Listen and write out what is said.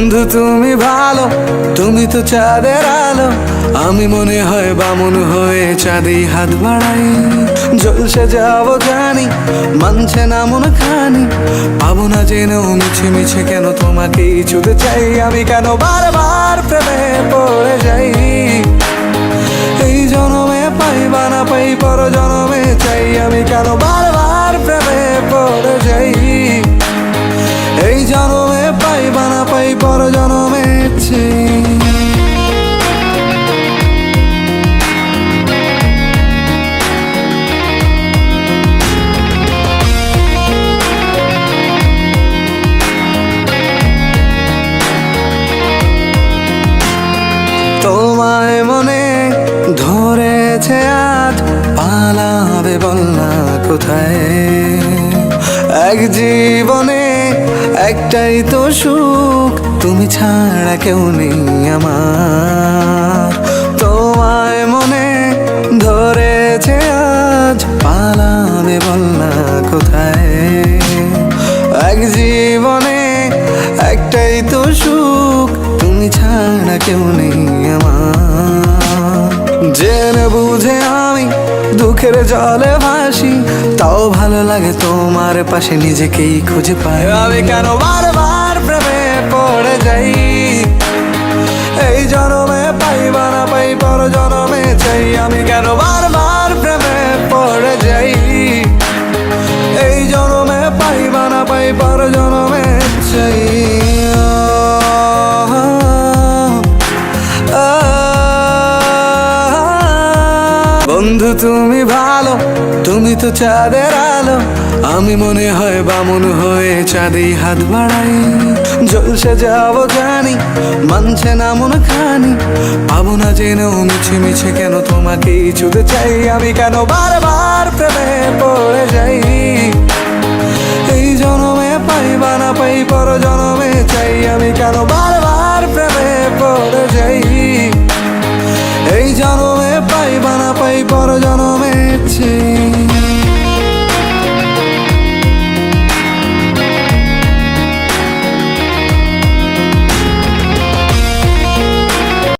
বন্ধু তুমি ভালো, তুমি তো চাঁদের আলো। আমি মনে হয় বামন হয়ে চাঁদেই হাত বাড়াই। জলসে যাবো জানি, মানছে না মন খানি। পাবো না জেনেও মিছে মিছে কেন তোমাকেই ছুঁতে চাই। আমি কেন বারবার প্রেমে পড়ে যাই। এই জনমে পাই বা না পাই, পর জনমে চাই। আমি কেন বারবার প্রেমে পড়ে যাই। এই জনমে পাই বা না পাই, পর জনমে চাই। তোমায় মনে ধরেছে আজ, পালাবে বল না কোথায়। এক জীবনে একটাই তো সুখ, তুমি ছাড়া কেউ নেই আমার। তোমায় মনে ধরেছে আজ, পালাবে বল না কোথায়। এক জীবনে একটাই তো সুখ, তুমি ছাড়া কেউ নেই আমার। জেনে বুঝে আমি দুঃখের জলে ভাসি, তাও ভালো লাগে তোমার পাশে নিজেকেই খুঁজে পাই। আমি কেন বারবার প্রেমে পড়ে যাই। এই জনমে পাই বা না পাই, পর জনমে চাই। আমি কেন বারবার প্রেমে পড়ে যাই। এই জনমে পাই বা না পাই, পর জনমে চাই। বন্ধু তুমি ভালো, তুমি তো চাঁদের আলো। আমি মনে হয় বামন হয়ে চাঁদেই হাত বাড়াই। জলসে যাবো জানি, মানছে না মন খানি। পাবো না জেনেও মিছে মিছে কেন তোমাকেই ছুঁতে চাই। আমি কেন বারবার প্রেমে পড়ে যাই। এই জনমে পাই বা না পাই, পর জনমে চাই। আমি কেন